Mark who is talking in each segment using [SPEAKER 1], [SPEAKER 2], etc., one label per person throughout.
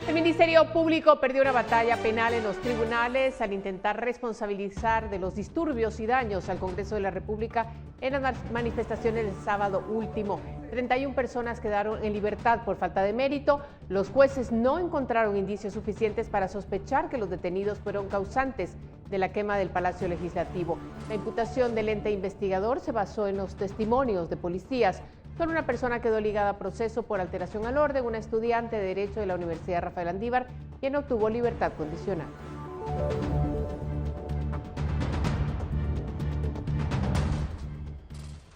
[SPEAKER 1] El Ministerio Público perdió una batalla penal en los tribunales al intentar responsabilizar de los disturbios y daños al Congreso de la República en las manifestaciones del sábado último. 31 personas quedaron en libertad por falta de mérito. Los jueces no encontraron indicios suficientes para sospechar que los detenidos fueron causantes de la quema del Palacio Legislativo. La imputación del ente investigador se basó en los testimonios de policías. Solo una persona quedó ligada a proceso por alteración al orden, una estudiante de Derecho de la Universidad Rafael Andívar, quien obtuvo libertad condicional.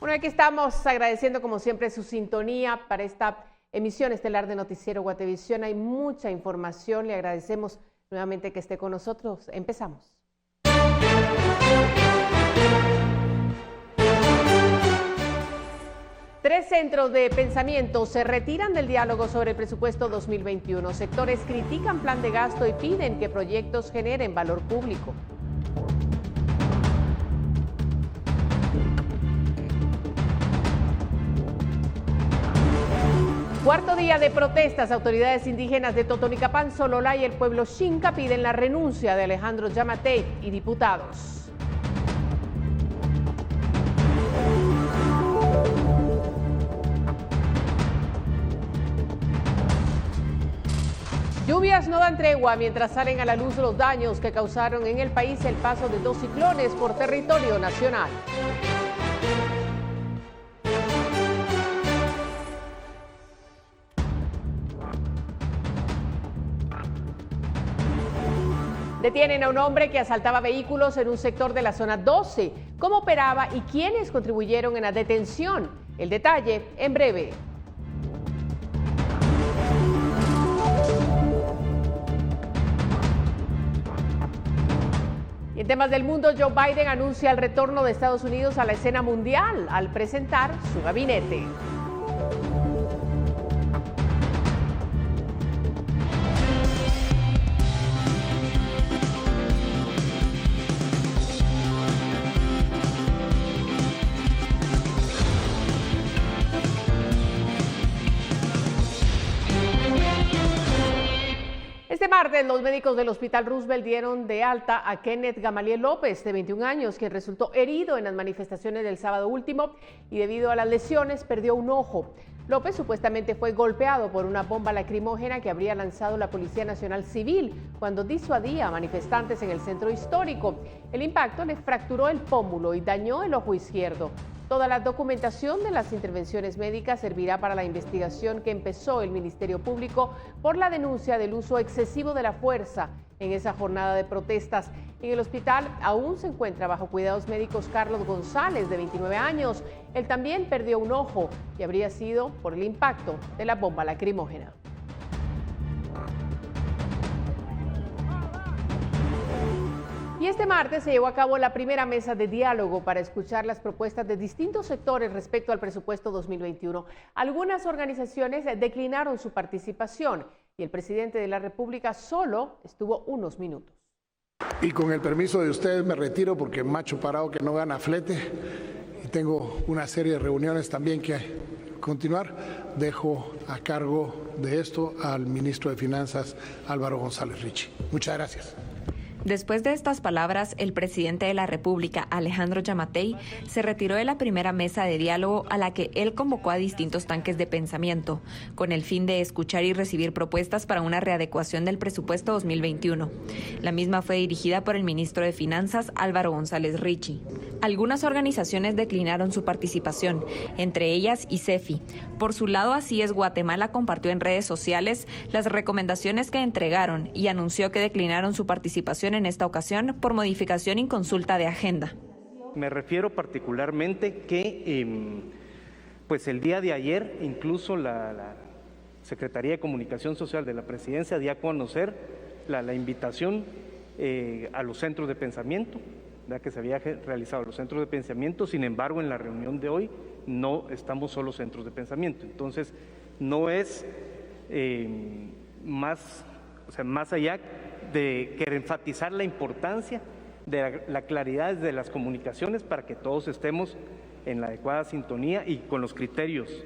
[SPEAKER 1] Bueno, aquí estamos agradeciendo como siempre su sintonía para esta emisión estelar de Noticiero Guatevisión. Hay mucha información, le agradecemos nuevamente que esté con nosotros. Empezamos. Tres centros de pensamiento se retiran del diálogo sobre el presupuesto 2021. Sectores critican plan de gasto y piden que proyectos generen valor público. Cuarto día de protestas, autoridades indígenas de Totonicapán, Sololá y el pueblo Xinca piden la renuncia de Alejandro Yamatei y diputados. Lluvias no dan tregua mientras salen a la luz los daños que causaron en el país el paso de dos ciclones por territorio nacional. Detienen a un hombre que asaltaba vehículos en un sector de la zona 12. ¿Cómo operaba y quiénes contribuyeron en la detención? El detalle en breve. En temas del mundo, Joe Biden anuncia el retorno de Estados Unidos a la escena mundial al presentar su gabinete. Este martes, los médicos del Hospital Roosevelt dieron de alta a Kenneth Gamaliel López, de 21 años, quien resultó herido en las manifestaciones del sábado último y debido a las lesiones perdió un ojo. López supuestamente fue golpeado por una bomba lacrimógena que habría lanzado la Policía Nacional Civil cuando disuadía a manifestantes en el centro histórico. El impacto le fracturó el pómulo y dañó el ojo izquierdo. Toda la documentación de las intervenciones médicas servirá para la investigación que empezó el Ministerio Público por la denuncia del uso excesivo de la fuerza en esa jornada de protestas. En el hospital aún se encuentra bajo cuidados médicos Carlos González, de 29 años. Él también perdió un ojo y habría sido por el impacto de la bomba lacrimógena. Y este martes se llevó a cabo la primera mesa de diálogo para escuchar las propuestas de distintos sectores respecto al presupuesto 2021. Algunas organizaciones declinaron su participación y el presidente de la República solo estuvo unos minutos.
[SPEAKER 2] Y con el permiso de ustedes me retiro porque macho parado que no gana flete y tengo una serie de reuniones también que continuar. Dejo a cargo de esto al ministro de Finanzas, Álvaro González Richie. Muchas gracias.
[SPEAKER 3] Después de estas palabras, el presidente de la República, Alejandro Yamatei, se retiró de la primera mesa de diálogo a la que él convocó a distintos tanques de pensamiento, con el fin de escuchar y recibir propuestas para una readecuación del presupuesto 2021. La misma fue dirigida por el ministro de Finanzas, Álvaro González Richie. Algunas organizaciones declinaron su participación, entre ellas ICEFI. Por su lado, Así es Guatemala compartió en redes sociales las recomendaciones que entregaron y anunció que declinaron su participación en esta ocasión por modificación y consulta de agenda.
[SPEAKER 4] Me refiero particularmente que pues el día de ayer incluso la Secretaría de Comunicación Social de la Presidencia dio a conocer la invitación a los centros de pensamiento, que se había realizado los centros de pensamiento. Sin embargo, en la reunión de hoy no estamos solo centros de pensamiento. Entonces, no es más allá de querer enfatizar la importancia de la claridad de las comunicaciones para que todos estemos en la adecuada sintonía y con los criterios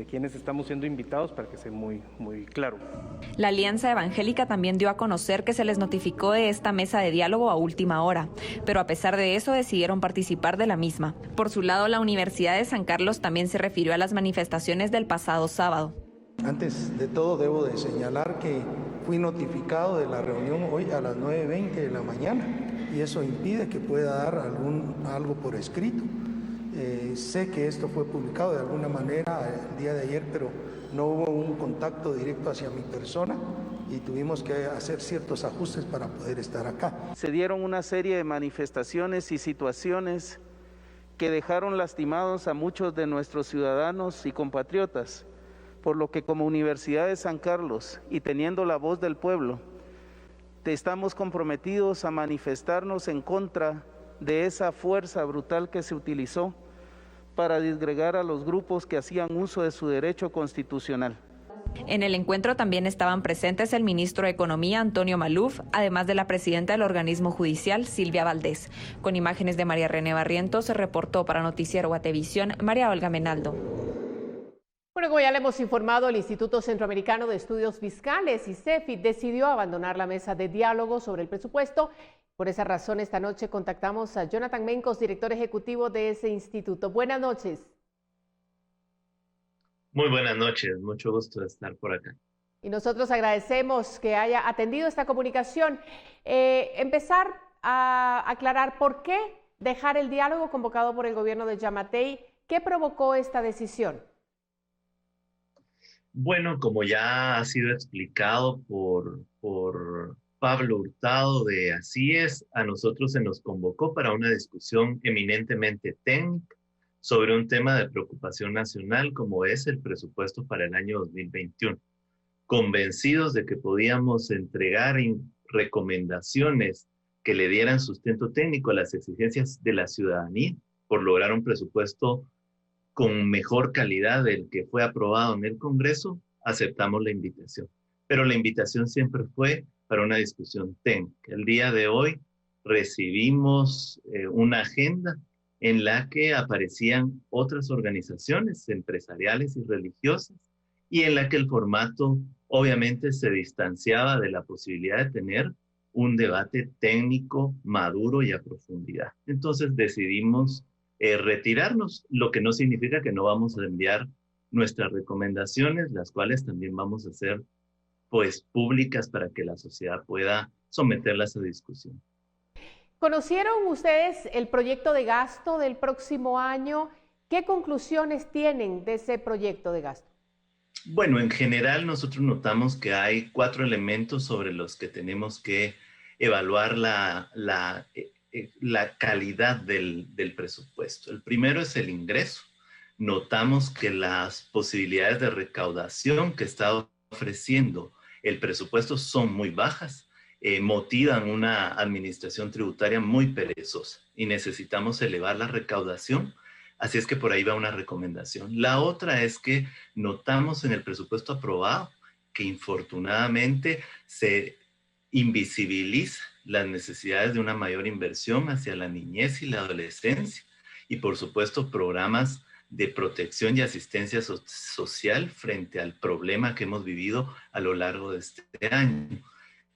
[SPEAKER 4] quienes estamos siendo invitados para que sea muy claro.
[SPEAKER 3] La Alianza Evangélica también dio a conocer que se les notificó de esta mesa de diálogo a última hora, pero a pesar de eso decidieron participar de la misma. Por su lado, la Universidad de San Carlos también se refirió a las manifestaciones del pasado sábado.
[SPEAKER 5] Antes de todo debo de señalar que fui notificado de la reunión hoy a las 9:20 de la mañana y eso impide que pueda dar algo por escrito. Sé que esto fue publicado de alguna manera el día de ayer, pero no hubo un contacto directo hacia mi persona y tuvimos que hacer ciertos ajustes para poder estar acá.
[SPEAKER 6] Se dieron una serie de manifestaciones y situaciones que dejaron lastimados a muchos de nuestros ciudadanos y compatriotas, por lo que como Universidad de San Carlos y teniendo la voz del pueblo, estamos comprometidos a manifestarnos en contra de esa fuerza brutal que se utilizó para disgregar a los grupos que hacían uso de su derecho constitucional.
[SPEAKER 3] En el encuentro también estaban presentes el ministro de Economía, Antonio Maluf, además de la presidenta del organismo judicial, Silvia Valdés. Con imágenes de María René Barrientos, se reportó para Noticiero Guatevisión, María Olga Menaldo.
[SPEAKER 1] Bueno, como ya le hemos informado, el Instituto Centroamericano de Estudios Fiscales, ICEFI, decidió abandonar la mesa de diálogo sobre el presupuesto. Por esa razón, esta noche contactamos a Jonathan Mencos, director ejecutivo de ese instituto. Buenas noches.
[SPEAKER 7] Muy buenas noches, mucho gusto de estar por acá.
[SPEAKER 1] Y nosotros agradecemos que haya atendido esta comunicación. Empezar a aclarar por qué dejar el diálogo convocado por el gobierno de Giammattei. ¿Qué provocó esta decisión?
[SPEAKER 7] Bueno, como ya ha sido explicado por Pablo Hurtado de Así Es, a nosotros se nos convocó para una discusión eminentemente técnica sobre un tema de preocupación nacional como es el presupuesto para el año 2021. Convencidos de que podíamos entregar recomendaciones que le dieran sustento técnico a las exigencias de la ciudadanía por lograr un presupuesto con mejor calidad del que fue aprobado en el Congreso, aceptamos la invitación. Pero la invitación siempre fue para una discusión técnica. El día de hoy recibimos una agenda en la que aparecían otras organizaciones empresariales y religiosas y en la que el formato obviamente se distanciaba de la posibilidad de tener un debate técnico maduro y a profundidad. Entonces decidimos retirarnos, lo que no significa que no vamos a enviar nuestras recomendaciones, las cuales también vamos a hacer pues públicas para que la sociedad pueda someterlas a discusión.
[SPEAKER 1] ¿Conocieron ustedes el proyecto de gasto del próximo año? ¿Qué conclusiones tienen de ese proyecto de gasto?
[SPEAKER 7] Bueno, en general nosotros notamos que hay 4 elementos sobre los que tenemos que evaluar la calidad del presupuesto. El primero es el ingreso. Notamos que las posibilidades de recaudación que está ofreciendo el presupuesto son muy bajas, motivan una administración tributaria muy perezosa y necesitamos elevar la recaudación. Así es que por ahí va una recomendación. La otra es que notamos en el presupuesto aprobado que infortunadamente se invisibiliza las necesidades de una mayor inversión hacia la niñez y la adolescencia y por supuesto programas de protección y asistencia social frente al problema que hemos vivido a lo largo de este año.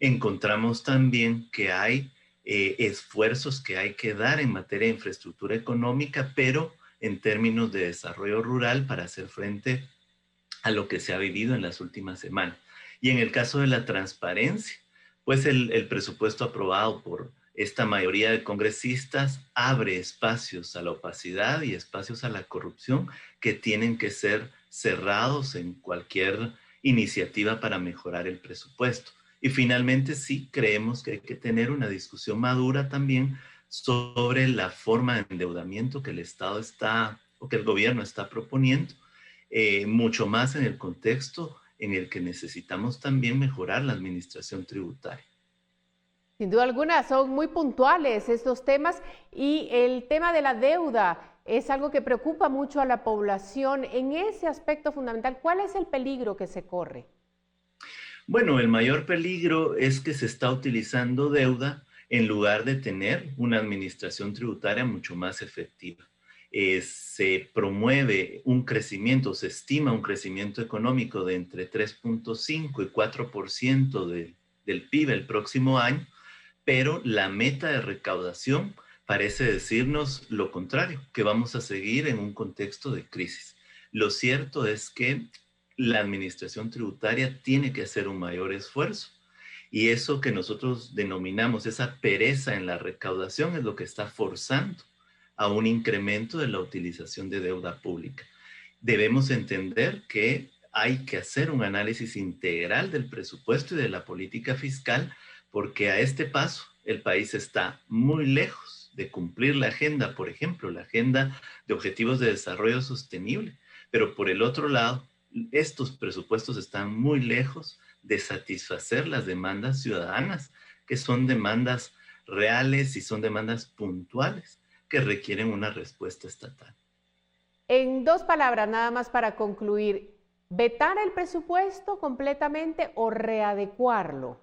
[SPEAKER 7] Encontramos también que hay esfuerzos que hay que dar en materia de infraestructura económica, pero en términos de desarrollo rural para hacer frente a lo que se ha vivido en las últimas semanas. Y en el caso de la transparencia, pues el presupuesto aprobado por esta mayoría de congresistas abre espacios a la opacidad y espacios a la corrupción que tienen que ser cerrados en cualquier iniciativa para mejorar el presupuesto. Y finalmente sí creemos que hay que tener una discusión madura también sobre la forma de endeudamiento que el Estado o que el gobierno está proponiendo, mucho más en el contexto en el que necesitamos también mejorar la administración tributaria.
[SPEAKER 1] Sin duda alguna, son muy puntuales estos temas y el tema de la deuda es algo que preocupa mucho a la población. En ese aspecto fundamental, ¿cuál es el peligro que se corre?
[SPEAKER 7] Bueno, el mayor peligro es que se está utilizando deuda en lugar de tener una administración tributaria mucho más efectiva. se promueve un crecimiento, se estima un crecimiento económico de entre 3.5 y 4% del PIB el próximo año, pero la meta de recaudación parece decirnos lo contrario, que vamos a seguir en un contexto de crisis. Lo cierto es que la administración tributaria tiene que hacer un mayor esfuerzo. Y eso que nosotros denominamos esa pereza en la recaudación es lo que está forzando a un incremento de la utilización de deuda pública. Debemos entender que hay que hacer un análisis integral del presupuesto y de la política fiscal, porque a este paso el país está muy lejos de cumplir la agenda, por ejemplo, la agenda de objetivos de desarrollo sostenible. Pero por el otro lado, estos presupuestos están muy lejos de satisfacer las demandas ciudadanas, que son demandas reales y son demandas puntuales que requieren una respuesta estatal.
[SPEAKER 1] En 2 palabras, nada más para concluir, ¿vetar el presupuesto completamente o readecuarlo?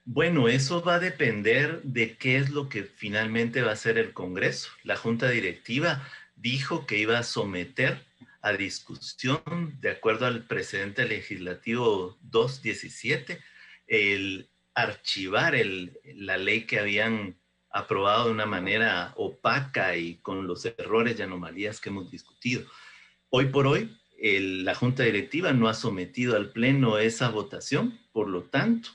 [SPEAKER 7] Bueno, eso va a depender de qué es lo que finalmente va a hacer el Congreso. La Junta Directiva dijo que iba a someter a discusión, de acuerdo al precedente legislativo 217, el archivar la ley que habían aprobado de una manera opaca y con los errores y anomalías que hemos discutido. Hoy por hoy, la Junta Directiva no ha sometido al Pleno esa votación, por lo tanto,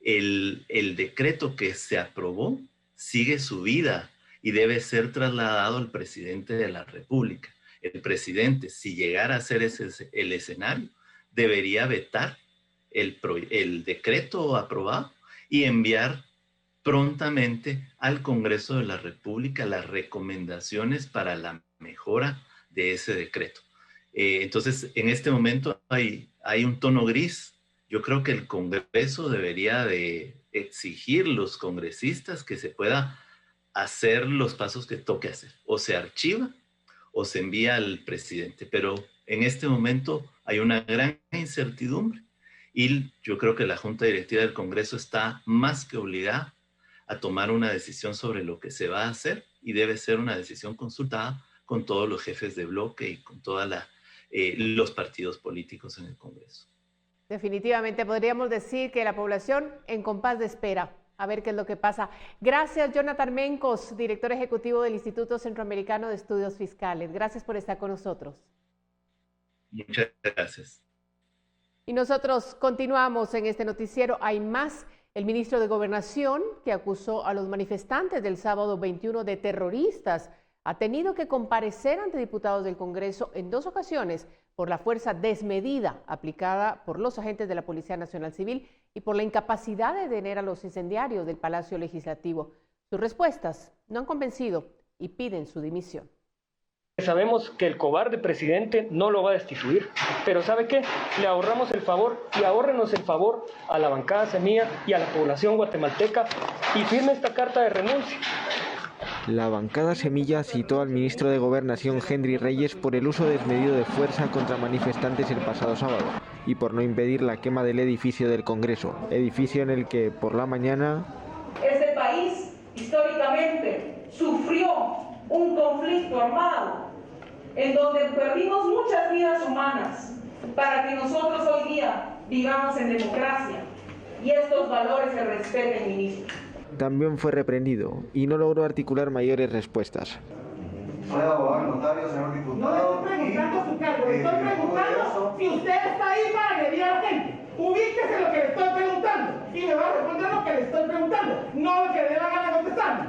[SPEAKER 7] el decreto que se aprobó sigue su vida y debe ser trasladado al presidente de la República. El presidente, si llegara a ser ese el escenario, debería vetar el decreto aprobado y enviar prontamente al Congreso de la República las recomendaciones para la mejora de ese decreto. Entonces, en este momento hay un tono gris. Yo creo que el Congreso debería de exigir a los congresistas que se pueda hacer los pasos que toque hacer. O se archiva o se envía al presidente. Pero en este momento hay una gran incertidumbre y yo creo que la Junta Directiva del Congreso está más que obligada a tomar una decisión sobre lo que se va a hacer y debe ser una decisión consultada con todos los jefes de bloque y con todos los partidos políticos en el Congreso.
[SPEAKER 1] Definitivamente podríamos decir que la población en compás de espera, a ver qué es lo que pasa. Gracias, Jonathan Mencos, director ejecutivo del Instituto Centroamericano de Estudios Fiscales. Gracias por estar con nosotros.
[SPEAKER 7] Muchas gracias.
[SPEAKER 1] Y nosotros continuamos en este noticiero. Hay más. El ministro de Gobernación, que acusó a los manifestantes del sábado 21 de terroristas, ha tenido que comparecer ante diputados del Congreso en 2 ocasiones por la fuerza desmedida aplicada por los agentes de la Policía Nacional Civil y por la incapacidad de detener a los incendiarios del Palacio Legislativo. Sus respuestas no han convencido y piden su dimisión.
[SPEAKER 8] Sabemos que el cobarde presidente no lo va a destituir, pero ¿sabe qué? Le ahorramos el favor y ahórrenos el favor a la bancada Semilla y a la población guatemalteca y firme esta carta de renuncia.
[SPEAKER 9] La bancada Semilla citó al ministro de Gobernación Henry Reyes por el uso desmedido de fuerza contra manifestantes el pasado sábado y por no impedir la quema del edificio del Congreso, edificio en el que por la mañana...
[SPEAKER 10] Este país históricamente sufrió un conflicto armado en donde perdimos muchas vidas humanas para que nosotros hoy día vivamos en democracia y estos valores se respeten, ministro.
[SPEAKER 9] También fue reprendido y no logró articular mayores respuestas.
[SPEAKER 11] Soy abogado notario, señor diputado.
[SPEAKER 12] No le estoy preguntando su cargo, le estoy preguntando si usted está ahí para agredir a la gente. Ubíquese lo que le estoy preguntando y me va a responder lo que le estoy preguntando, no lo que le dé la gana contestarme.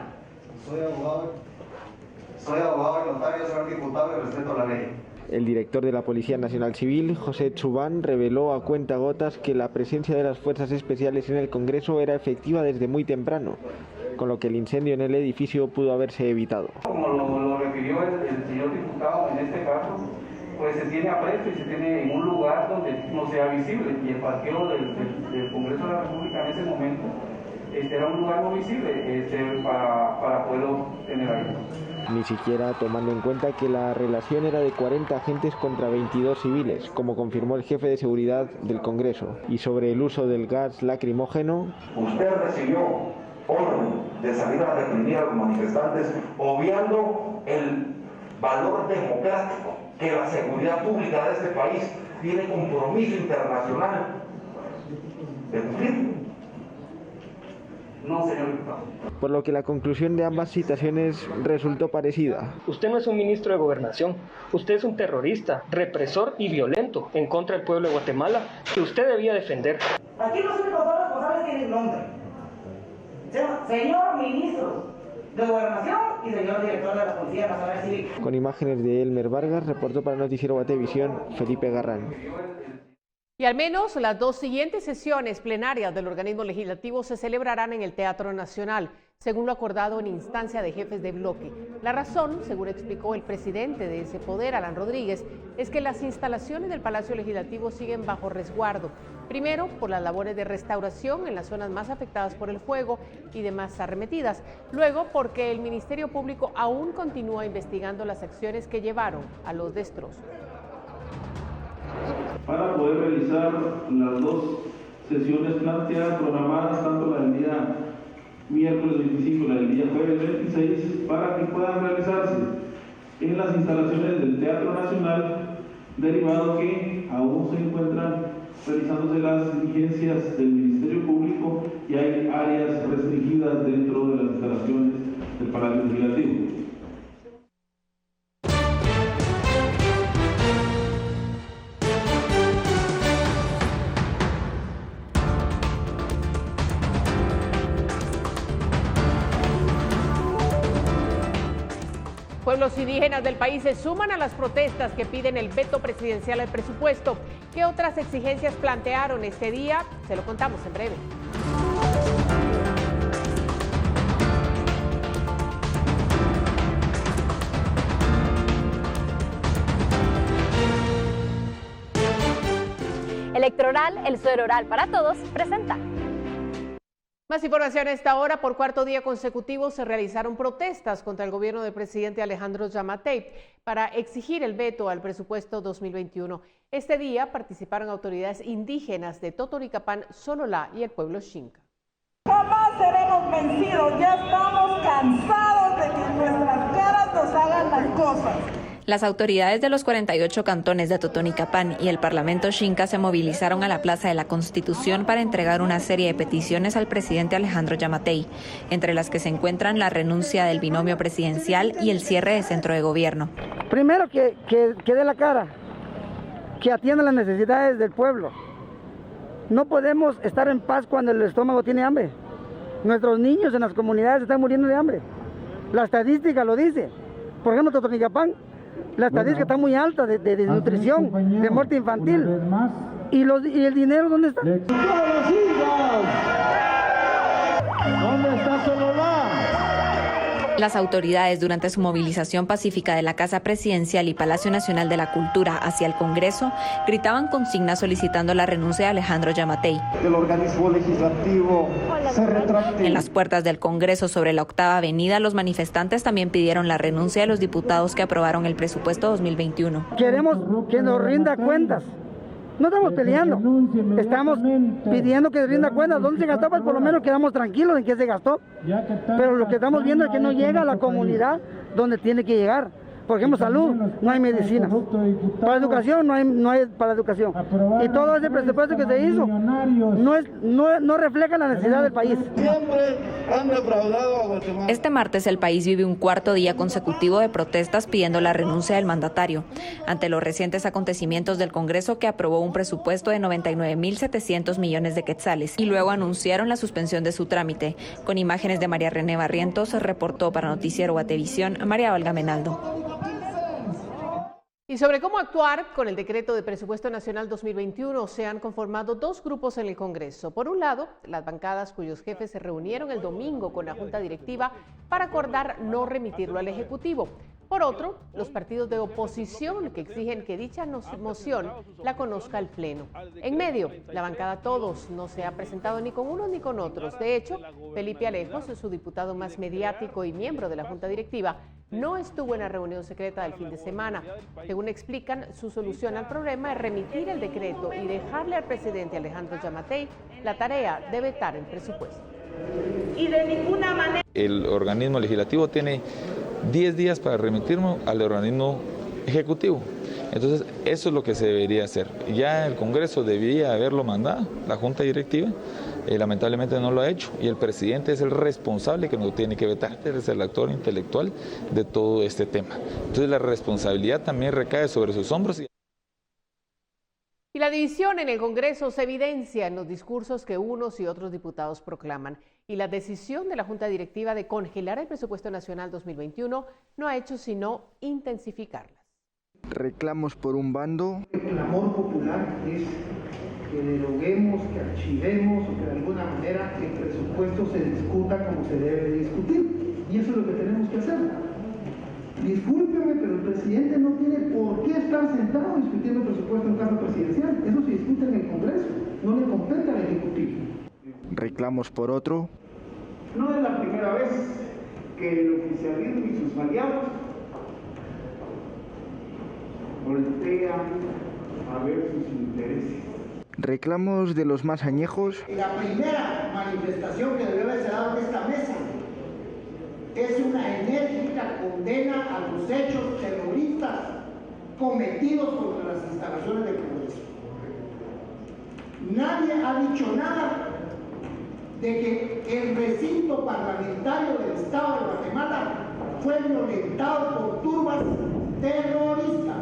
[SPEAKER 11] Soy abogado y notario, señor diputado, y respeto la ley.
[SPEAKER 9] El director de la Policía Nacional Civil, José Chubán, reveló a cuentagotas que la presencia de las fuerzas especiales en el Congreso era efectiva desde muy temprano, con lo que el incendio en el edificio pudo haberse evitado.
[SPEAKER 13] Como lo refirió el señor diputado, en este caso, pues se tiene aprecio y se tiene en un lugar donde no sea visible, y el patio del Congreso de la República en ese momento era un lugar no visible para poderlo tener ahí.
[SPEAKER 9] Ni siquiera tomando en cuenta que la relación era de 40 agentes contra 22 civiles, como confirmó el jefe de seguridad del Congreso. Y sobre el uso del gas lacrimógeno...
[SPEAKER 11] Usted recibió orden de salir a reprimir a los manifestantes, obviando
[SPEAKER 14] valor democrático, que la seguridad pública de este país tiene compromiso internacional de cumplir. No, señor diputado.
[SPEAKER 9] Por lo que la conclusión de ambas citaciones resultó parecida.
[SPEAKER 8] Usted no es un ministro de Gobernación, usted es un terrorista, represor y violento en contra del pueblo de Guatemala que usted debía defender.
[SPEAKER 12] Aquí los únicos dos responsables tienen nombre. Señor ministro de Gobernación y señor director de la Policía Nacional Civil.
[SPEAKER 9] Con imágenes de Elmer Vargas, reportó para Noticiero Guatevisión, Felipe Garrán.
[SPEAKER 1] Y al menos las dos siguientes sesiones plenarias del organismo legislativo se celebrarán en el Teatro Nacional, según lo acordado en instancia de jefes de bloque. La razón, según explicó el presidente de ese poder, Alan Rodríguez, es que las instalaciones del Palacio Legislativo siguen bajo resguardo. Primero, por las labores de restauración en las zonas más afectadas por el fuego y demás arremetidas. Luego, porque el Ministerio Público aún continúa investigando las acciones que llevaron a los destrozos.
[SPEAKER 13] Para poder realizar las dos sesiones planteadas, programadas, tanto la del día miércoles 25 y la del día jueves 26, para que puedan realizarse en las instalaciones del Teatro Nacional, derivado que aún se encuentran realizándose las diligencias del Ministerio Público y hay áreas restringidas dentro de las instalaciones del Palacio Legislativo.
[SPEAKER 1] Pueblos indígenas del país se suman a las protestas que piden el veto presidencial al presupuesto. ¿Qué otras exigencias plantearon este día? Se lo contamos en breve.
[SPEAKER 15] Electoral, el suero oral para todos, presenta.
[SPEAKER 1] Más información a esta hora. Por cuarto día consecutivo se realizaron protestas contra el gobierno del presidente Alejandro Yamatei para exigir el veto al presupuesto 2021. Este día participaron autoridades indígenas de Totonicapán, Sololá y el pueblo Xinca.
[SPEAKER 12] Jamás seremos vencidos, ya estamos cansados de que en nuestras caras nos hagan las cosas.
[SPEAKER 3] Las autoridades de los 48 cantones de Totonicapán y el Parlamento Xinca se movilizaron a la Plaza de la Constitución para entregar una serie de peticiones al presidente Alejandro Yamatei, entre las que se encuentran la renuncia del binomio presidencial y el cierre de centro de gobierno.
[SPEAKER 16] Primero que dé la cara, que atienda las necesidades del pueblo. No podemos estar en paz cuando el estómago tiene hambre. Nuestros niños en las comunidades están muriendo de hambre. La estadística lo dice. Por ejemplo, Totonicapán, la estadística está muy alta de desnutrición, de muerte infantil. ¿Y el dinero dónde está?
[SPEAKER 12] ¿Dónde está Sololá?
[SPEAKER 3] Las autoridades, durante su movilización pacífica de la Casa Presidencial y Palacio Nacional de la Cultura hacia el Congreso, gritaban consignas solicitando la renuncia de Alejandro Yamatei.
[SPEAKER 14] El organismo legislativo se retracte.
[SPEAKER 3] En las puertas del Congreso sobre la Octava Avenida, los manifestantes también pidieron la renuncia de los diputados que aprobaron el presupuesto 2021.
[SPEAKER 16] Queremos que nos rinda cuentas. No estamos peleando, estamos pidiendo que rinda cuentas. ¿Dónde se gastó? Pues por lo menos quedamos tranquilos en qué se gastó. Pero lo que estamos viendo es que no llega a la comunidad donde tiene que llegar. Por ejemplo, salud, no hay medicina. Para educación, no hay para educación. Y todo ese presupuesto que se hizo no refleja la necesidad del país.
[SPEAKER 12] Siempre han defraudado a Guatemala.
[SPEAKER 3] Este martes el país vive un cuarto día consecutivo de protestas pidiendo la renuncia del mandatario, ante los recientes acontecimientos del Congreso que aprobó un presupuesto de 99.700 millones de quetzales y luego anunciaron la suspensión de su trámite. Con imágenes de María René Barrientos, reportó para Noticiero Guatevisión María Olga Menaldo.
[SPEAKER 1] Y sobre cómo actuar con el decreto de presupuesto nacional 2021 se han conformado dos grupos en el Congreso. Por un lado, las bancadas cuyos jefes se reunieron el domingo con la Junta Directiva para acordar no remitirlo al Ejecutivo. Por otro, los partidos de oposición que exigen que dicha moción la conozca el Pleno. En medio, la bancada Todos no se ha presentado ni con unos ni con otros. De hecho, Felipe Alejos, su diputado más mediático y miembro de la Junta Directiva, no estuvo en la reunión secreta del fin de semana. Según explican, su solución al problema es remitir el decreto y dejarle al presidente Alejandro Yamatei la tarea de vetar el presupuesto.
[SPEAKER 10] Y de ninguna manera.
[SPEAKER 17] El organismo legislativo tiene 10 días para remitirlo al organismo ejecutivo. Entonces, eso es lo que se debería hacer. Ya el Congreso debería haberlo mandado, la Junta Directiva, lamentablemente no lo ha hecho, y el presidente es el responsable que nos tiene que vetar, es el actor intelectual de todo este tema. Entonces, la responsabilidad también recae sobre sus hombros.
[SPEAKER 1] Y la división en el Congreso se evidencia en los discursos que unos y otros diputados proclaman. Y la decisión de la Junta Directiva de congelar el presupuesto nacional 2021 no ha hecho sino intensificarlas.
[SPEAKER 9] Reclamos por un bando.
[SPEAKER 12] El clamor popular es que deroguemos, que archivemos o que de alguna manera el presupuesto se discuta como se debe discutir. Y eso es lo que tenemos que hacer. Discúlpeme, pero el presidente no tiene por qué estar sentado discutiendo el presupuesto en casa presidencial. Eso se discute en el Congreso, no le compete al Ejecutivo.
[SPEAKER 9] Reclamos por otro.
[SPEAKER 12] No es la primera vez que el oficialismo y sus aliados voltean a ver sus intereses.
[SPEAKER 9] Reclamos de los más añejos.
[SPEAKER 18] La primera manifestación que debió haberse dado en esta mesa es una enérgica condena a los hechos terroristas cometidos contra las instalaciones del Congreso. Nadie ha dicho nada de que el recinto parlamentario del Estado de Guatemala fue violentado por turbas terroristas.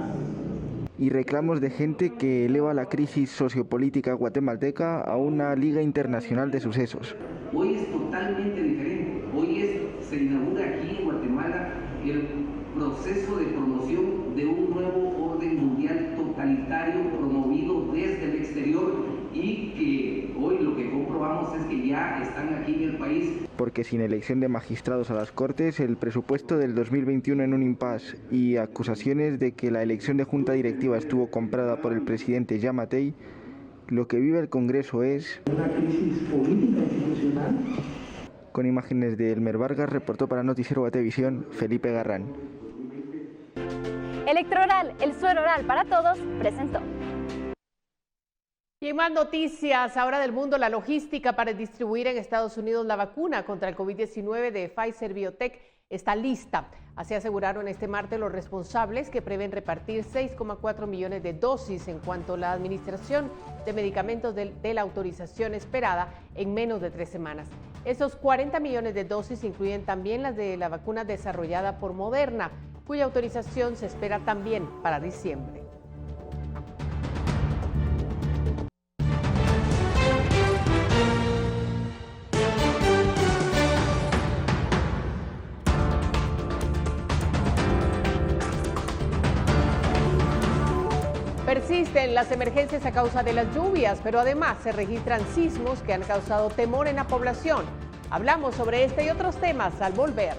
[SPEAKER 9] Y reclamos de gente que eleva la crisis sociopolítica guatemalteca a una liga internacional de sucesos.
[SPEAKER 19] Hoy es totalmente diferente. Hoy se inaugura aquí en Guatemala el proceso de promoción de un nuevo orden mundial totalitario promovido desde el exterior y que hoy lo que comprobamos es que ya están aquí en el país.
[SPEAKER 9] Porque sin elección de magistrados a las Cortes, el presupuesto del 2021 en un impasse y acusaciones de que la elección de Junta Directiva estuvo comprada por el presidente Giammattei, lo que vive el Congreso es
[SPEAKER 12] una crisis política institucional.
[SPEAKER 9] Con imágenes de Elmer Vargas, reportó para Noticiero Guatevisión, Felipe Garrán.
[SPEAKER 15] Electroral, el suero oral para todos, presentó.
[SPEAKER 1] Y en más noticias, ahora del mundo, la logística para distribuir en Estados Unidos la vacuna contra el COVID-19 de Pfizer Biotech está lista. Así aseguraron este martes los responsables, que prevén repartir 6,4 millones de dosis en cuanto a la administración de medicamentos de la autorización esperada en menos de 3 semanas. Esos 40 millones de dosis incluyen también las de la vacuna desarrollada por Moderna, cuya autorización se espera también para diciembre. Persisten las emergencias a causa de las lluvias, pero además se registran sismos que han causado temor en la población. Hablamos sobre este y otros temas al volver.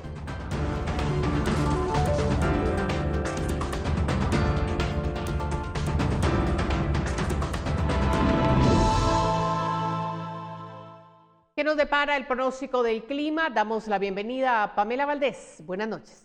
[SPEAKER 1] ¿Qué nos depara el pronóstico del clima? Damos la bienvenida a Pamela Valdés. Buenas noches.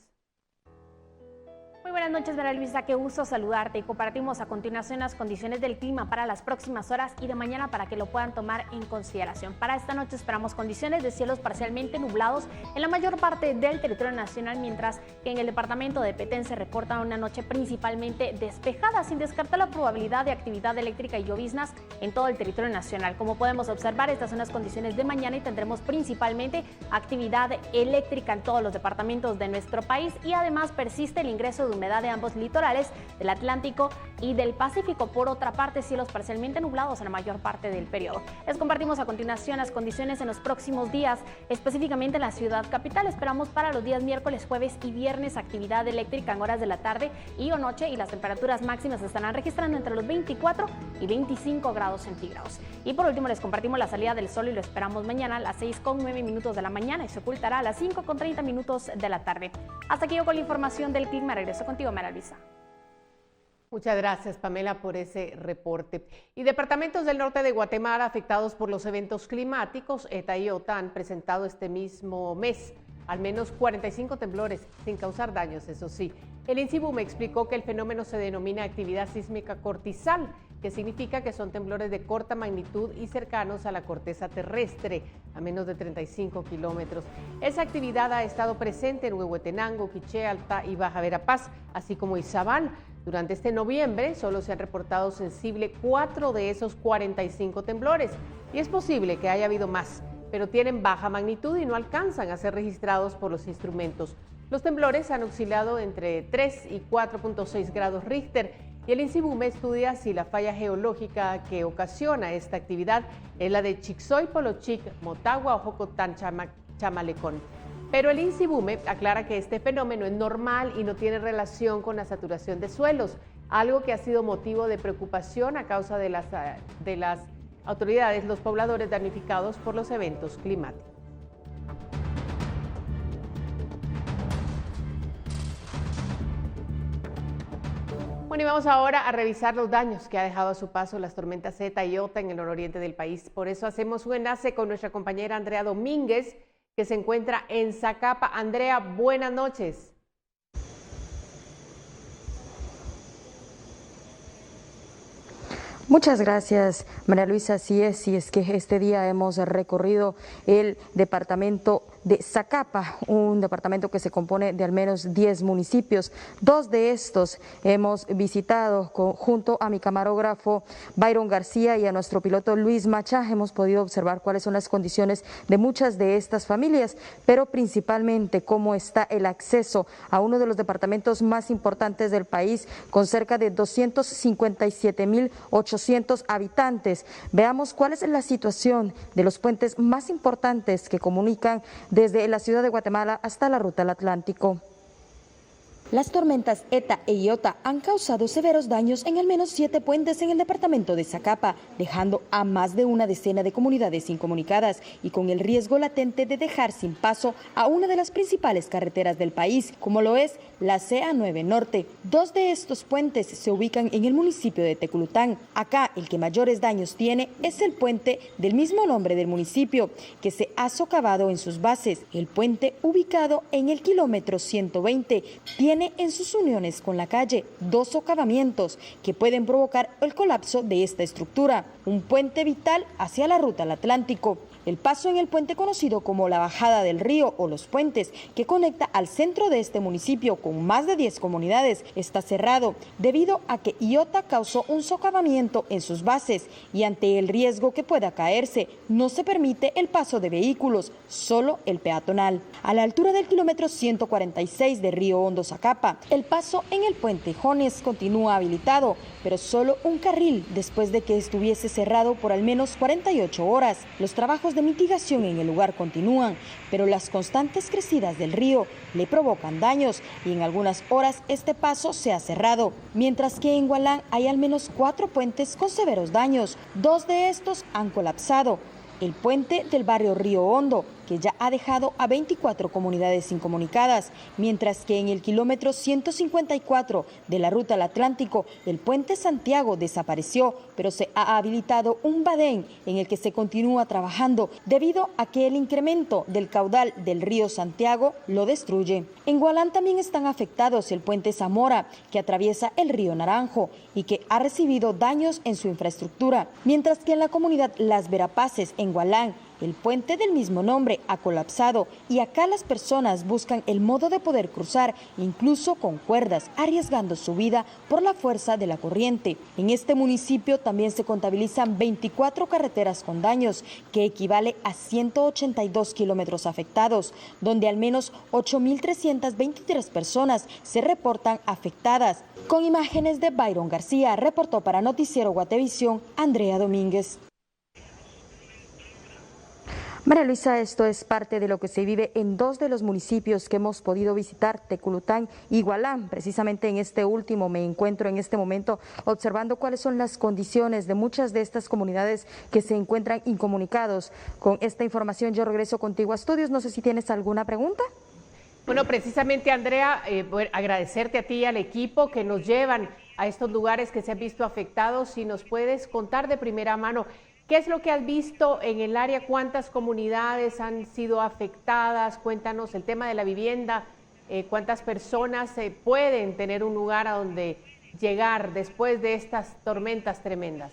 [SPEAKER 20] Muy buenas noches, María Luisa, qué gusto saludarte y compartimos a continuación las condiciones del clima para las próximas horas y de mañana para que lo puedan tomar en consideración. Para esta noche esperamos condiciones de cielos parcialmente nublados en la mayor parte del territorio nacional, mientras que en el departamento de Petén se reporta una noche principalmente despejada, sin descartar la probabilidad de actividad eléctrica y lloviznas en todo el territorio nacional. Como podemos observar, estas son las condiciones de mañana y tendremos principalmente actividad eléctrica en todos los departamentos de nuestro país y además persiste el ingreso de humedad de ambos litorales, del Atlántico y del Pacífico. Por otra parte, cielos parcialmente nublados en la mayor parte del periodo. Les compartimos a continuación las condiciones en los próximos días, específicamente en la ciudad capital. Esperamos para los días miércoles, jueves y viernes actividad eléctrica en horas de la tarde y o noche, y las temperaturas máximas se estarán registrando entre los 24 y 25 grados centígrados. Y por último les compartimos la salida del sol y lo esperamos mañana a las 6:09 de la mañana y se ocultará a las 5:30 de la tarde. Hasta aquí yo con la información del clima. Regreso contigo, María Luisa.
[SPEAKER 1] Muchas gracias, Pamela, por ese reporte. Y departamentos del norte de Guatemala afectados por los eventos climáticos, ETA y OTA han presentado este mismo mes al menos 45 temblores, sin causar daños, eso sí. El INSIBUM explicó que el fenómeno se denomina actividad sísmica cortisal, que significa que son temblores de corta magnitud y cercanos a la corteza terrestre, a menos de 35 kilómetros. Esa actividad ha estado presente en Huehuetenango, Quiché, Alta y Baja Verapaz, así como Izabal. Durante este noviembre solo se han reportado sensible 4 de esos 45 temblores, y es posible que haya habido más, pero tienen baja magnitud y no alcanzan a ser registrados por los instrumentos. Los temblores han oscilado entre 3 y 4.6 grados Richter, y el INSIBUME estudia si la falla geológica que ocasiona esta actividad es la de Chicxoy, Polochic, Motagua o Jocotán, Chamalecón. Pero el INSIBUME aclara que este fenómeno es normal y no tiene relación con la saturación de suelos, algo que ha sido motivo de preocupación a causa de las autoridades, los pobladores damnificados por los eventos climáticos. Bueno, y vamos ahora a revisar los daños que ha dejado a su paso las tormentas Zeta y Iota en el nororiente del país. Por eso hacemos un enlace con nuestra compañera Andrea Domínguez, que se encuentra en Zacapa. Andrea, buenas noches.
[SPEAKER 21] Muchas gracias, María Luisa. Así es, y es que este día hemos recorrido el departamento de Zacapa, un departamento que se compone de al menos 10 municipios. 2 de estos hemos visitado junto a mi camarógrafo Byron García y a nuestro piloto Luis Macha. Hemos podido observar cuáles son las condiciones de muchas de estas familias, pero principalmente cómo está el acceso a uno de los departamentos más importantes del país, con cerca de 257.800 habitantes. Veamos cuál es la situación de los puentes más importantes que comunican desde la ciudad de Guatemala hasta la ruta al Atlántico. Las tormentas Eta e Iota han causado severos daños en al menos 7 puentes en el departamento de Zacapa, dejando a más de una decena de comunidades incomunicadas y con el riesgo latente de dejar sin paso a una de las principales carreteras del país, como lo es la CA9 Norte. 2 de estos puentes se ubican en el municipio de Teculután. Acá el que mayores daños tiene es el puente del mismo nombre del municipio, que se ha socavado en sus bases. El puente, ubicado en el kilómetro 120, tiene en sus uniones con la calle 2 socavamientos que pueden provocar el colapso de esta estructura, un puente vital hacia la ruta al Atlántico. El paso en el puente conocido como la Bajada del Río o Los Puentes, que conecta al centro de este municipio con más de 10 comunidades, está cerrado debido a que Iota causó un socavamiento en sus bases y ante el riesgo que pueda caerse, no se permite el paso de vehículos, solo el peatonal. A la altura del kilómetro 146 de Río Hondo Zacapa, el paso en el puente Jones continúa habilitado, pero solo un carril después de que estuviese cerrado por al menos 48 horas. Los trabajos de mitigación en el lugar continúan, pero las constantes crecidas del río le provocan daños y en algunas horas este paso se ha cerrado, mientras que en Gualán hay al menos 4 puentes con severos daños. 2 de estos han colapsado. El puente del barrio Río Hondo, que ya ha dejado a 24 comunidades incomunicadas, mientras que en el kilómetro 154 de la ruta al Atlántico, el puente Santiago desapareció, pero se ha habilitado un badén en el que se continúa trabajando debido a que el incremento del caudal del río Santiago lo destruye. En Gualán también están afectados el puente Zamora, que atraviesa el río Naranjo y que ha recibido daños en su infraestructura, mientras que en la comunidad Las Verapaces, en Gualán, el puente del mismo nombre ha colapsado y acá las personas buscan el modo de poder cruzar, incluso con cuerdas, arriesgando su vida por la fuerza de la corriente. En este municipio también se contabilizan 24 carreteras con daños, que equivale a 182 kilómetros afectados, donde al menos 8.323 personas se reportan afectadas. Con imágenes de Byron García, reportó para Noticiero Guatevisión, Andrea Domínguez. María Luisa, esto es parte de lo que se vive en 2 de los municipios que hemos podido visitar, Teculután y Gualán. Precisamente en este último me encuentro en este momento observando cuáles son las condiciones de muchas de estas comunidades que se encuentran incomunicados. Con esta información yo regreso contigo a estudios. No sé si tienes alguna pregunta.
[SPEAKER 1] Bueno, precisamente, Andrea, agradecerte a ti y al equipo que nos llevan a estos lugares que se han visto afectados. Si nos puedes contar de primera mano, ¿qué es lo que has visto en el área? ¿Cuántas comunidades han sido afectadas? Cuéntanos el tema de la vivienda. ¿Cuántas personas pueden tener un lugar a donde llegar después de estas tormentas tremendas?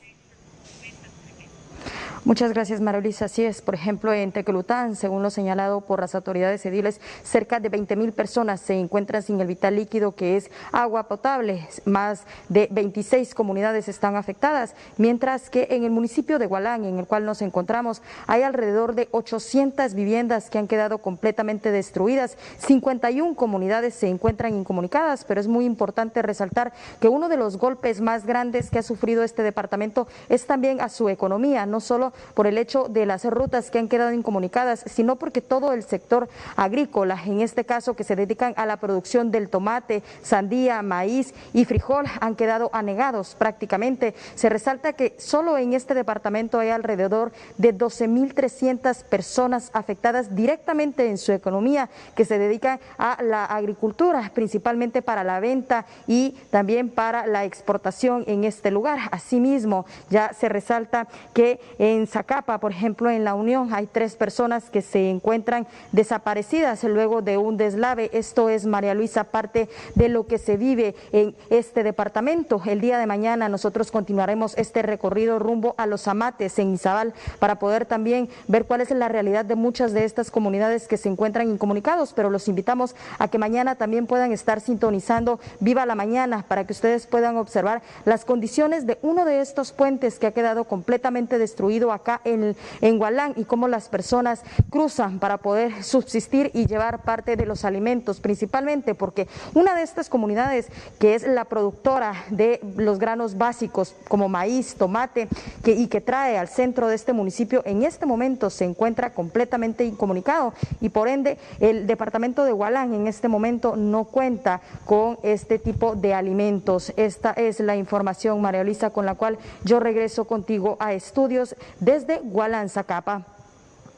[SPEAKER 21] Muchas gracias, María Luisa. Así es, por ejemplo, en Tequelután, según lo señalado por las autoridades ediles, cerca de 20,000 personas se encuentran sin el vital líquido que es agua potable. Más de 26 comunidades están afectadas, mientras que en el municipio de Hualán, en el cual nos encontramos, hay alrededor de 800 viviendas que han quedado completamente destruidas. 51 comunidades se encuentran incomunicadas, pero es muy importante resaltar que uno de los golpes más grandes que ha sufrido este departamento es también a su economía, no solo por el hecho de las rutas que han quedado incomunicadas, sino porque todo el sector agrícola, en este caso que se dedican a la producción del tomate, sandía, maíz y frijol, han quedado anegados prácticamente. Se resalta que solo en este departamento hay alrededor de 12,300 personas afectadas directamente en su economía, que se dedican a la agricultura, principalmente para la venta y también para la exportación en este lugar. Asimismo, ya se resalta que en Zacapa, por ejemplo, en La Unión, hay 3 personas que se encuentran desaparecidas luego de un deslave. Esto es, María Luisa, parte de lo que se vive en este departamento. El día de mañana nosotros continuaremos este recorrido rumbo a Los Amates en Izabal para poder también ver cuál es la realidad de muchas de estas comunidades que se encuentran incomunicados, pero los invitamos a que mañana también puedan estar sintonizando Viva la Mañana para que ustedes puedan observar las condiciones de uno de estos puentes que ha quedado completamente destruido acá en Hualán y cómo las personas cruzan para poder subsistir y llevar parte de los alimentos, principalmente porque una de estas comunidades que es la productora de los granos básicos como maíz, tomate y que trae al centro de este municipio, en este momento se encuentra completamente incomunicado y por ende el departamento de Hualán en este momento no cuenta con este tipo de alimentos. Esta es la información, María Luisa, con la cual yo regreso contigo a estudios desde Hualán, Zacapa.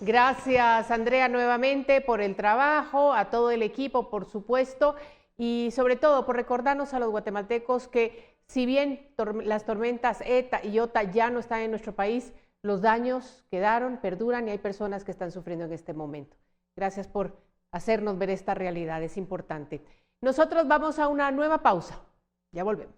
[SPEAKER 1] Gracias, Andrea, nuevamente por el trabajo, a todo el equipo, por supuesto, y sobre todo por recordarnos a los guatemaltecos que si bien las tormentas ETA y IOTA ya no están en nuestro país, los daños quedaron, perduran y hay personas que están sufriendo en este momento. Gracias por hacernos ver esta realidad, es importante. Nosotros vamos a una nueva pausa, ya volvemos.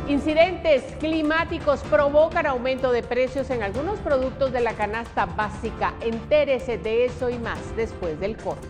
[SPEAKER 1] Incidentes climáticos provocan aumento de precios en algunos productos de la canasta básica. Entérese de eso y más después del corte.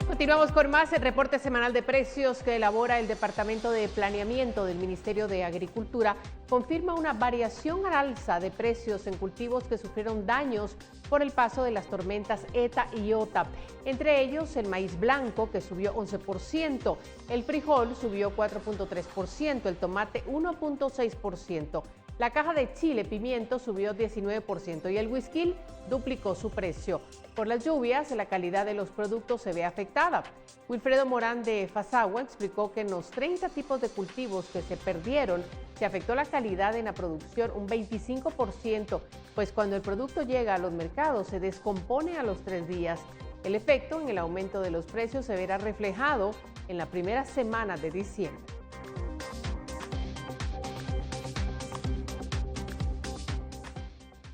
[SPEAKER 1] Continuamos con más. El reporte semanal de precios que elabora el Departamento de Planeamiento del Ministerio de Agricultura confirma una variación al alza de precios en cultivos que sufrieron daños por el paso de las tormentas ETA y IOTA. Entre ellos, el maíz blanco, que subió 11%, el frijol subió 4.3%, el tomate 1.6%. La caja de chile pimiento subió 19% y el whisky duplicó su precio. Por las lluvias, la calidad de los productos se ve afectada. Wilfredo Morán de Fasagua explicó que en los 30 tipos de cultivos que se perdieron, se afectó la calidad en la producción un 25%, pues cuando el producto llega a los mercados se descompone a los 3 días. El efecto en el aumento de los precios se verá reflejado en la primera semana de diciembre.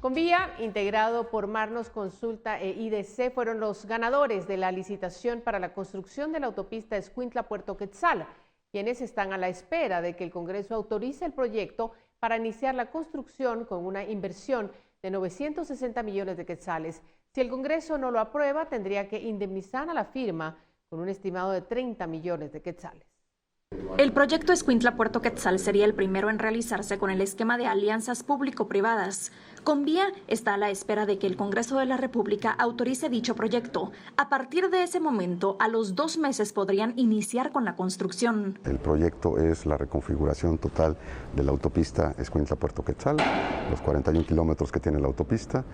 [SPEAKER 1] Convía, integrado por Marnos Consulta e IDC, fueron los ganadores de la licitación para la construcción de la autopista Escuintla-Puerto Quetzal, quienes están a la espera de que el Congreso autorice el proyecto para iniciar la construcción con una inversión de 960 millones de quetzales. Si el Congreso no lo aprueba, tendría que indemnizar a la firma con un estimado de 30 millones de quetzales.
[SPEAKER 2] El proyecto Escuintla-Puerto Quetzal sería el primero en realizarse con el esquema de alianzas público-privadas. Convía está a la espera de que el Congreso de la República autorice dicho proyecto. A partir de ese momento, a los 2 meses podrían iniciar con la construcción.
[SPEAKER 22] El proyecto es la reconfiguración total de la autopista Escuintla-Puerto Quetzal, los 41 kilómetros que tiene la autopista,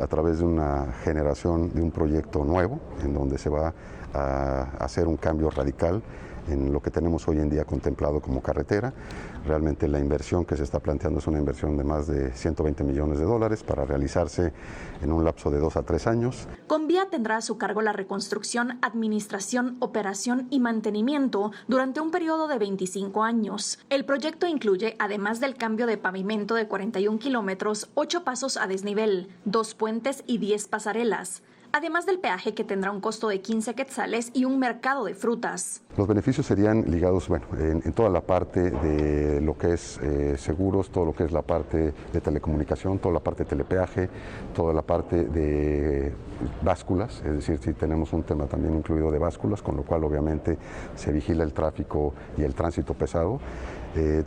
[SPEAKER 22] a través de una generación de un proyecto nuevo, en donde se va a hacer un cambio radical en lo que tenemos hoy en día contemplado como carretera. Realmente la inversión que se está planteando es una inversión de más de 120 millones de dólares para realizarse en un lapso de 2 a 3 años.
[SPEAKER 2] Convía tendrá a su cargo la reconstrucción, administración, operación y mantenimiento durante un periodo de 25 años. El proyecto incluye, además del cambio de pavimento de 41 kilómetros, 8 pasos a desnivel, 2 puentes y 10 pasarelas. Además del peaje que tendrá un costo de 15 quetzales y un mercado de frutas.
[SPEAKER 22] Los beneficios serían ligados en toda la parte de lo que es seguros, todo lo que es la parte de telecomunicación, toda la parte de telepeaje, toda la parte de básculas, es decir, si tenemos un tema también incluido de básculas, con lo cual obviamente se vigila el tráfico y el tránsito pesado.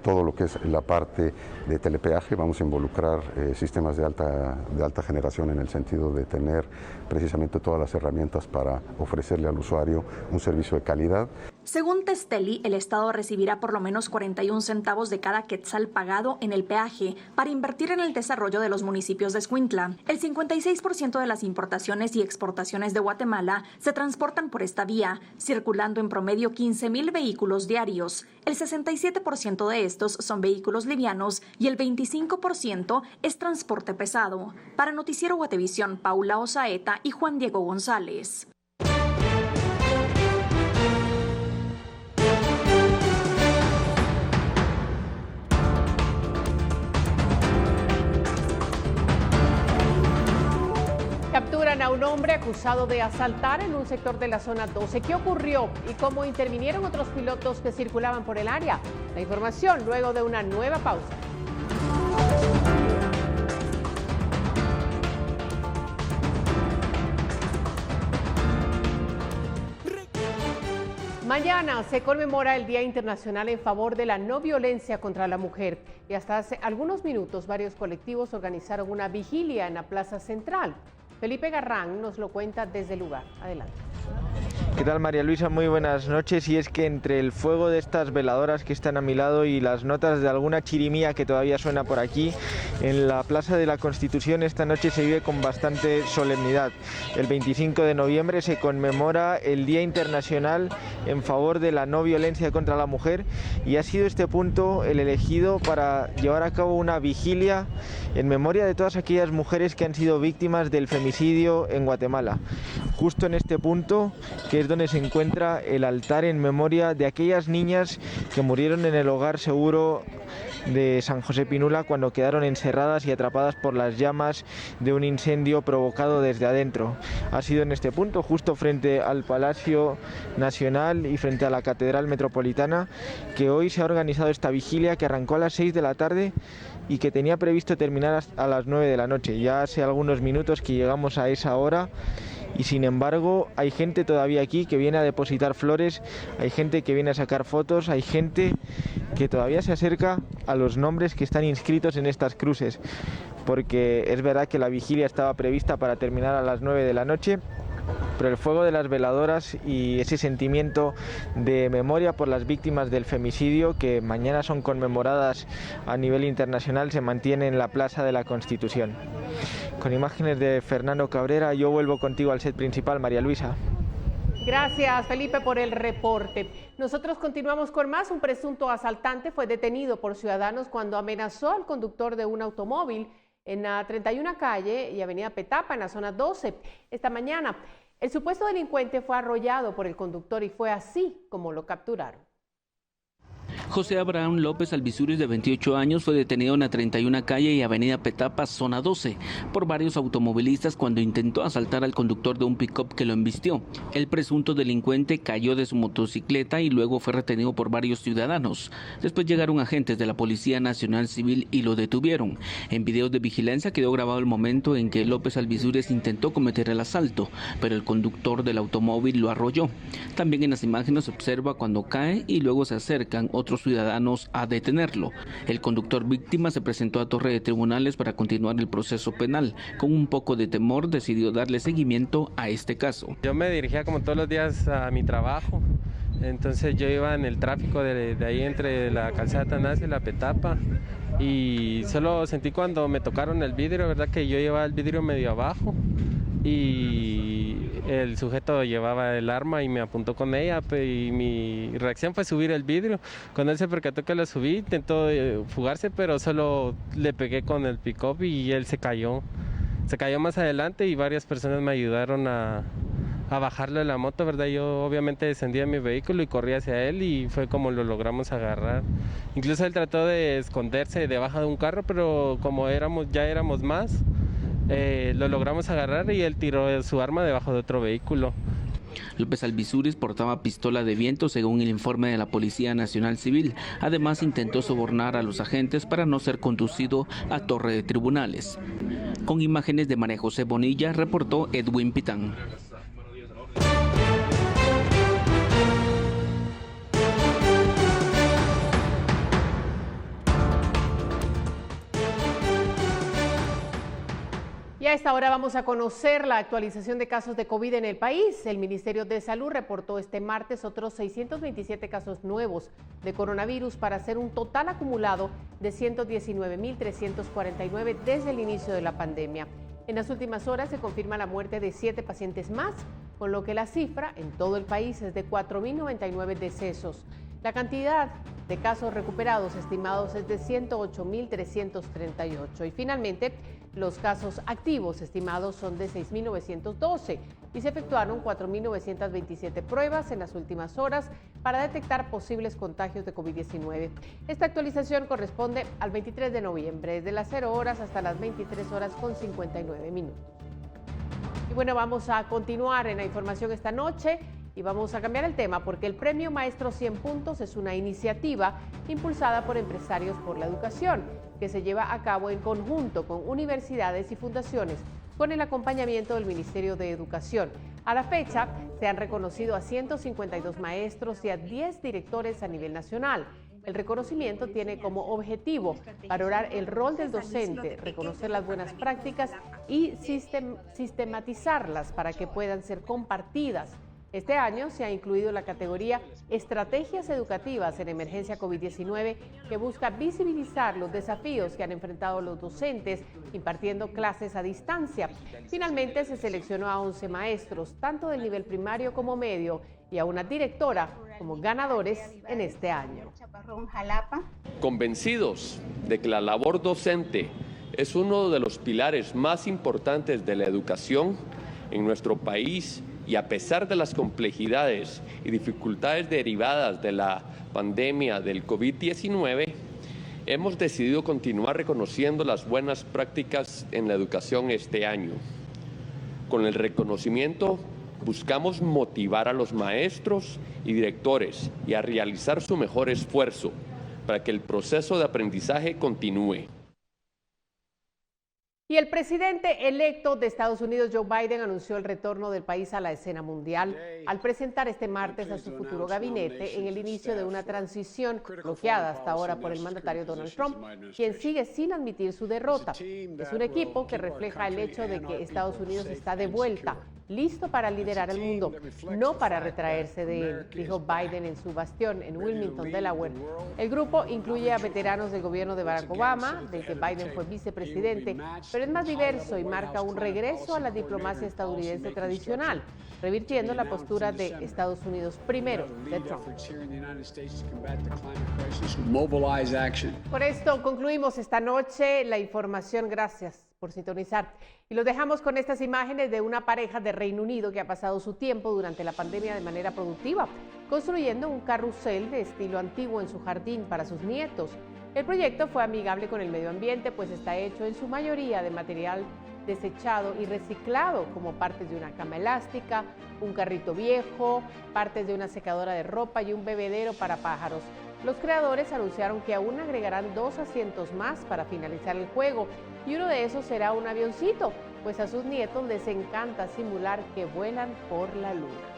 [SPEAKER 22] Todo lo que es la parte de telepeaje, vamos a involucrar sistemas de alta generación en el sentido de tener precisamente todas las herramientas para ofrecerle al usuario un servicio de calidad.
[SPEAKER 2] Según Testelli, el Estado recibirá por lo menos 41 centavos de cada quetzal pagado en el peaje para invertir en el desarrollo de los municipios de Escuintla. El 56% de las importaciones y exportaciones de Guatemala se transportan por esta vía, circulando en promedio 15,000 vehículos diarios. El 67% de estos son vehículos livianos y el 25% es transporte pesado. Para Noticiero Guatevisión, Paula Osaeta y Juan Diego González.
[SPEAKER 1] Capturan a un hombre acusado de asaltar en un sector de la zona 12. ¿Qué ocurrió y cómo intervinieron otros pilotos que circulaban por el área? La información luego de una nueva pausa. Mañana se conmemora el Día Internacional en favor de la no violencia contra la mujer y hasta hace algunos minutos varios colectivos organizaron una vigilia en la Plaza Central. Felipe Garrán nos lo cuenta desde el lugar. Adelante.
[SPEAKER 9] ¿Qué tal, María Luisa? Muy buenas noches. Y es que entre el fuego de estas veladoras que están a mi lado y las notas de alguna chirimía que todavía suena por aquí, en la Plaza de la Constitución esta noche se vive con bastante solemnidad. El 25 de noviembre se conmemora el Día Internacional en favor de la no violencia contra la mujer y ha sido este punto el elegido para llevar a cabo una vigilia en memoria de todas aquellas mujeres que han sido víctimas del femicidio en Guatemala. Justo en este punto, que es donde se encuentra el altar en memoria de aquellas niñas que murieron en el hogar seguro de San José Pinula cuando quedaron encerradas y atrapadas por las llamas de un incendio provocado desde adentro. Ha sido en este punto, justo frente al Palacio Nacional y frente a la Catedral Metropolitana, que hoy se ha organizado esta vigilia que arrancó a las 6 de la tarde y que tenía previsto terminar a las 9 de la noche. Ya hace algunos minutos que llegamos a esa hora y sin embargo hay gente todavía aquí que viene a depositar flores, hay gente que viene a sacar fotos, hay gente que todavía se acerca a los nombres que están inscritos en estas cruces, porque es verdad que la vigilia estaba prevista para terminar a las 9 de la noche, pero el fuego de las veladoras y ese sentimiento de memoria por las víctimas del femicidio, que mañana son conmemoradas a nivel internacional, se mantiene en la Plaza de la Constitución. Con imágenes de Fernando Cabrera, yo vuelvo contigo al set principal, María Luisa.
[SPEAKER 1] Gracias, Felipe, por el reporte. Nosotros continuamos con más. Un presunto asaltante fue detenido por ciudadanos cuando amenazó al conductor de un automóvil en la 31 calle y avenida Petapa, en la zona 12, esta mañana. El supuesto delincuente fue arrollado por el conductor y fue así como lo capturaron.
[SPEAKER 4] José Abraham López Alvisures, de 28 años, fue detenido en la 31 calle y avenida Petapa, zona 12, por varios automovilistas cuando intentó asaltar al conductor de un pick-up que lo embistió. El presunto delincuente cayó de su motocicleta y luego fue retenido por varios ciudadanos. Después llegaron agentes de la Policía Nacional Civil y lo detuvieron. En videos de vigilancia quedó grabado el momento en que López Alvisures intentó cometer el asalto, pero el conductor del automóvil lo arrolló. También en las imágenes se observa cuando cae y luego se acercan otros ciudadanos a detenerlo. El conductor víctima se presentó a Torre de Tribunales para continuar el proceso penal. Con un poco de temor decidió darle seguimiento a este caso.
[SPEAKER 5] Yo me dirigía como todos los días a mi trabajo, entonces yo iba en el tráfico de ahí entre la calzada Tanás y la Petapa y solo sentí cuando me tocaron el vidrio, verdad que yo llevaba el vidrio medio abajo y el sujeto llevaba el arma y me apuntó con ella, y mi reacción fue subir el vidrio. Cuando él se percató que lo subí, intentó fugarse, pero solo le pegué con el pick-up y él se cayó. Se cayó más adelante y varias personas me ayudaron a bajarlo de la moto, ¿verdad? Yo obviamente descendí de mi vehículo y corrí hacia él y fue como lo logramos agarrar. Incluso él trató de esconderse debajo de un carro, pero como ya éramos más, lo logramos agarrar y él tiró su arma debajo de otro vehículo.
[SPEAKER 4] López Alvisúrez portaba pistola de viento según el informe de la Policía Nacional Civil. Además intentó sobornar a los agentes para no ser conducido a torre de tribunales. Con imágenes de María José Bonilla, reportó Edwin Pitán.
[SPEAKER 1] Y a esta hora vamos a conocer la actualización de casos de COVID en el país. El Ministerio de Salud reportó este martes otros 627 casos nuevos de coronavirus para hacer un total acumulado de 119.349 desde el inicio de la pandemia. En las últimas horas se confirma la muerte de 7 pacientes más, con lo que la cifra en todo el país es de 4.099 decesos. La cantidad de casos recuperados estimados es de 108.338 y finalmente los casos activos estimados son de 6.912 y se efectuaron 4.927 pruebas en las últimas horas para detectar posibles contagios de COVID-19. Esta actualización corresponde al 23 de noviembre, desde las 0 horas hasta las 23 horas con 59 minutos. Y bueno, vamos a continuar en la información esta noche. Y vamos a cambiar el tema porque el Premio Maestro 100 Puntos es una iniciativa impulsada por Empresarios por la Educación que se lleva a cabo en conjunto con universidades y fundaciones con el acompañamiento del Ministerio de Educación. A la fecha se han reconocido a 152 maestros y a 10 directores a nivel nacional. El reconocimiento tiene como objetivo valorar el rol del docente, reconocer las buenas prácticas y sistematizarlas para que puedan ser compartidas. Este año se ha incluido la categoría Estrategias Educativas en Emergencia COVID-19, que busca visibilizar los desafíos que han enfrentado los docentes impartiendo clases a distancia. Finalmente se seleccionó a 11 maestros, tanto del nivel primario como medio, y a una directora como ganadores en este año.
[SPEAKER 6] Convencidos de que la labor docente es uno de los pilares más importantes de la educación en nuestro país, y a pesar de las complejidades y dificultades derivadas de la pandemia del COVID-19, hemos decidido continuar reconociendo las buenas prácticas en la educación este año. Con el reconocimiento buscamos motivar a los maestros y directores y a realizar su mejor esfuerzo para que el proceso de aprendizaje continúe.
[SPEAKER 1] Y el presidente electo de Estados Unidos, Joe Biden, anunció el retorno del país a la escena mundial al presentar este martes a su futuro gabinete en el inicio de una transición bloqueada hasta ahora por el mandatario Donald Trump, quien sigue sin admitir su derrota. Es un equipo que refleja el hecho de que Estados Unidos está de vuelta, listo para liderar el mundo, no para retraerse de él, dijo Biden en su bastión en Wilmington, Delaware. El grupo incluye a veteranos del gobierno de Barack Obama, del que Biden fue vicepresidente, pero es más diverso y marca un regreso a la diplomacia estadounidense tradicional, revirtiendo la postura de Estados Unidos primero de Trump. Por esto concluimos esta noche la información. Gracias por sintonizar. Y los dejamos con estas imágenes de una pareja de Reino Unido que ha pasado su tiempo durante la pandemia de manera productiva, construyendo un carrusel de estilo antiguo en su jardín para sus nietos. El proyecto fue amigable con el medio ambiente, pues está hecho en su mayoría de material desechado y reciclado, como partes de una cama elástica, un carrito viejo, partes de una secadora de ropa y un bebedero para pájaros. Los creadores anunciaron que aún agregarán 2 asientos más para finalizar el juego, y uno de esos será un avioncito, pues a sus nietos les encanta simular que vuelan por la luna.